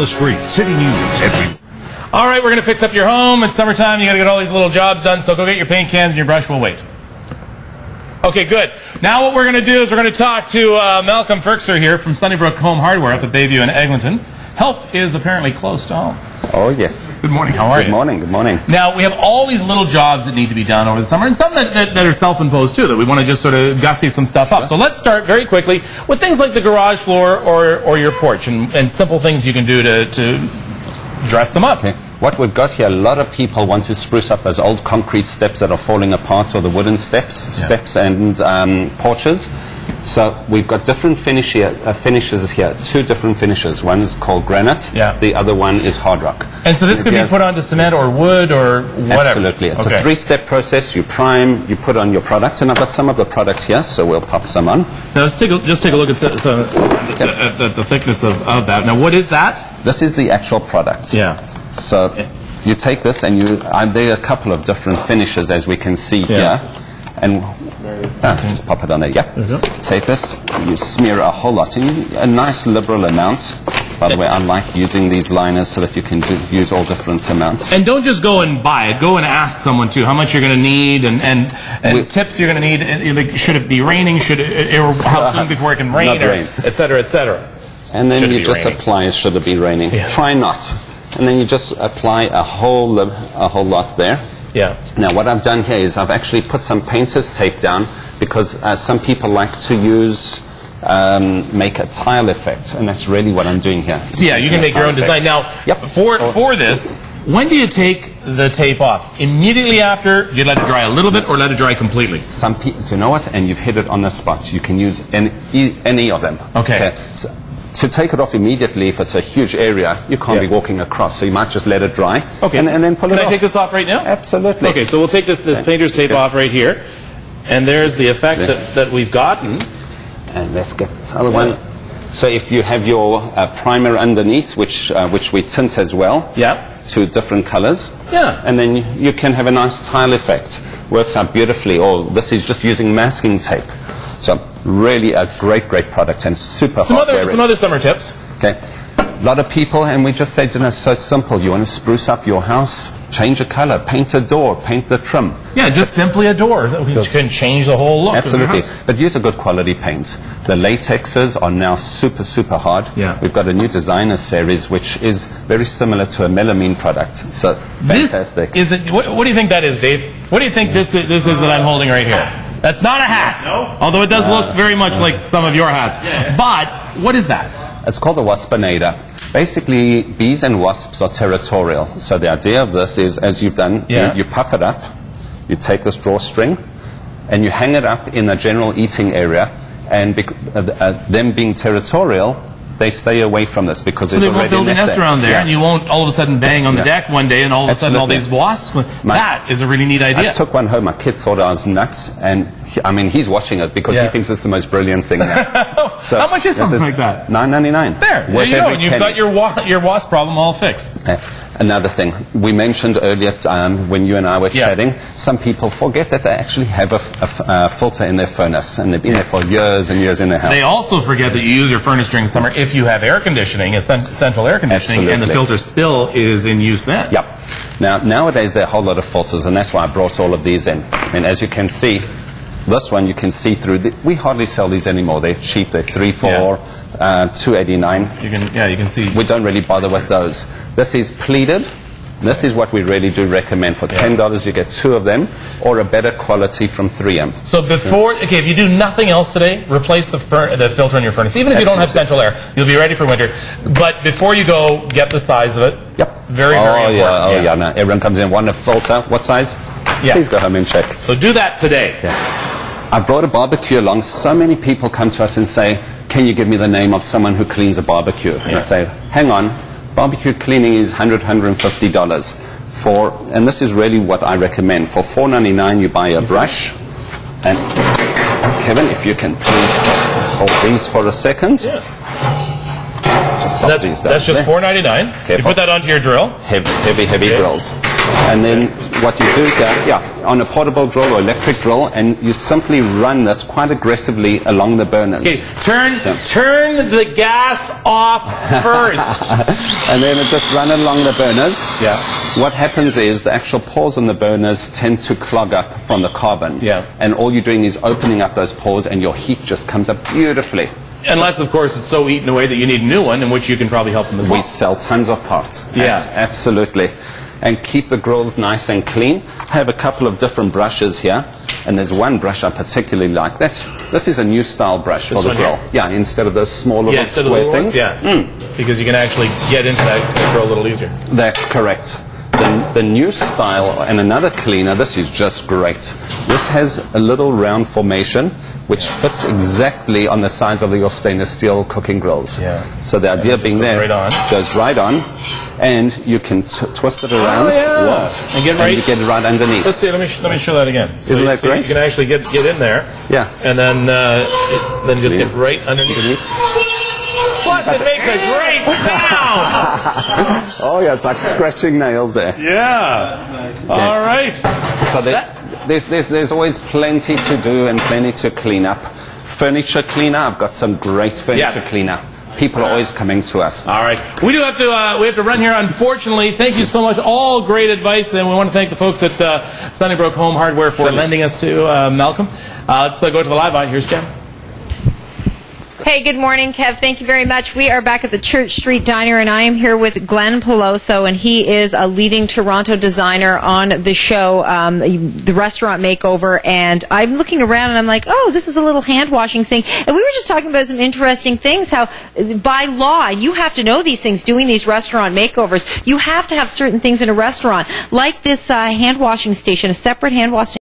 the street. City News every... All right, we're going to fix up your home. It's summertime. You got to get all these little jobs done, so go get your paint cans and your brush. We'll wait. Okay, good. Now what we're going to do is we're going to talk to Malcolm Firkser here from Sunnybrook Home Hardware up at Bayview in Eglinton. Help is apparently close to home. Oh, yes. Good morning. How are you? Good morning. Good morning. Now, we have all these little jobs that need to be done over the summer, and some that are self-imposed, too, that we want to just sort of gussy some stuff up. So let's start very quickly with things like the garage floor or your porch, and simple things you can do to dress them up. Okay. What we've got here, a lot of people want to spruce up those old concrete steps that are falling apart, or the wooden steps and porches. So we've got different finishes here, two different finishes. One is called granite, the other one is hard rock. And so this could be put onto cement or wood or whatever? Absolutely. It's a three-step process. You prime, you put on your products, and I've got some of the product here, so we'll pop some on. Now let's just take a look at the thickness of that. Now what is that? This is the actual product. Yeah. So you take this, and there are a couple of different finishes, as we can see here. And just pop it on there, Take this, you smear a whole lot, and a nice liberal amount. By the way, I like using these liners so that you can use all different amounts. And don't just go and buy it. Go and ask someone, too, how much you're going to need, and tips you're going to need. And, like, should it be raining? Or how soon before it can rain? Et cetera, et cetera. And then you just apply, should it be raining. Try not. And then you just apply a whole lot there. Yeah. Now what I've done here is I've actually put some painter's tape down, because some people like to make a tile effect, and that's really what I'm doing here. So yeah, you can make your own design. Now, for this, when do you take the tape off? Immediately after? Do you let it dry a little bit, or let it dry completely? Some people, do you know what? And you've hit it on the spot. You can use any of them. Okay. So, to take it off immediately, if it's a huge area, you can't be walking across, so you might just let it dry and then pull it off. Can I take this off right now? Absolutely. Okay, so we'll take this painter's tape off right here, and there's the effect that we've gotten. And let's get this other one. So if you have your primer underneath, which we tint as well, to different colors, and then you can have a nice tile effect. Works out beautifully. Or this is just using masking tape. So really a great product, and super hot wearing. Some other summer tips. Okay. A lot of people, and we just say, you know, it's so simple. You want to spruce up your house, change a color, paint a door, paint the trim. Yeah, just simply a door. You can change the whole look. Absolutely. Of your house. But use a good quality paint. The latexes are now super hard. Yeah. We've got a new designer series which is very similar to a melamine product. So fantastic. This is what do you think that is, Dave? What do you think this is that I'm holding right here? That's not a hat, although it does look very much like some of your hats. But what is that? It's called the Waspinator. Basically, bees and wasps are territorial. So the idea of this is, as you've done, you puff it up, you take this drawstring, and you hang it up in a general eating area. And them being territorial, they stay away from this, because so they won't build a nest around there, and you won't all of a sudden bang on the deck one day, and all of a sudden all these wasps. That is a really neat idea. I took one home. My kid thought I was nuts, and he's watching it because he thinks it's the most brilliant thing. So how much is something like that? $9.99. There you go. And you've got your wasp problem all fixed. Another thing we mentioned earlier when you and I were chatting, some people forget that they actually have a filter in their furnace, and they've been there for years and years in their house. They also forget that you use your furnace during the summer if you have air conditioning, central air conditioning, and the filter still is in use then. Yep. Now, nowadays there are a whole lot of filters, and that's why I brought all of these in. And as you can see, this one you can see through. We hardly sell these anymore. They're cheap. They're $3 for $2.89. You can see. We don't really bother with those. This is pleated. This is what we really do recommend. For $10, you get 2 of them, or a better quality from 3M. So before, if you do nothing else today, replace the filter in your furnace. Even if you don't have central air, you'll be ready for winter. But before you go, get the size of it. Yep. Very important. No. Everyone comes in, want a filter. What size? Please go home and check. So do that today. I brought a barbecue along. So many people come to us and say, can you give me the name of someone who cleans a barbecue? And I say, hang on. Barbecue cleaning is $100, $150. And this is really what I recommend. For $4.99, you buy a brush. And Kevin, if you can please hold these for a second. Just pop these down. That's just $4.99. You put that onto your drill. Heavy drills. And then what you do here, on a portable drill or electric drill, and you simply run this quite aggressively along the burners. Okay, turn the gas off first. And then just run along the burners. Yeah. What happens is the actual pores on the burners tend to clog up from the carbon. Yeah. And all you're doing is opening up those pores, and your heat just comes up beautifully. Unless, of course, it's so eaten away that you need a new one, in which you can probably help them as well. We sell tons of parts. Yeah. Absolutely. And keep the grills nice and clean. I have a couple of different brushes here, and there's one brush I particularly like. This is a new style brush for the grill. Here? Yeah, instead of those small little square things. Yeah, because you can actually get into that grill a little easier. That's correct. The new style and another cleaner, this is just great. This has a little round formation which fits exactly on the sides of your stainless steel cooking grills. Yeah. So the idea being there, goes right on, and you can twist it around, and get you get it right underneath. Let's see. Let me show that again. So Isn't that great? You can actually get in there. Yeah. And then just get right underneath. Plus, it makes a great sound. Oh yeah, it's like scratching nails there. Yeah. All right. So there's always plenty to do and plenty to clean up. Furniture cleaner, I've got some great furniture cleaner. People are always coming to us. All right. We have to run here, unfortunately. Thank you so much. All great advice. And we want to thank the folks at Sunnybrook Home Hardware for lending us to Malcolm. Let's go to the live eye. Here's Jen. Hey, good morning, Kev. Thank you very much. We are back at the Church Street Diner, and I am here with Glenn Peloso, and he is a leading Toronto designer on the show, the Restaurant Makeover. And I'm looking around, and I'm like, oh, this is a little hand-washing thing. And we were just talking about some interesting things, how by law, and you have to know these things, doing these restaurant makeovers, you have to have certain things in a restaurant, like this hand-washing station, a separate hand-washing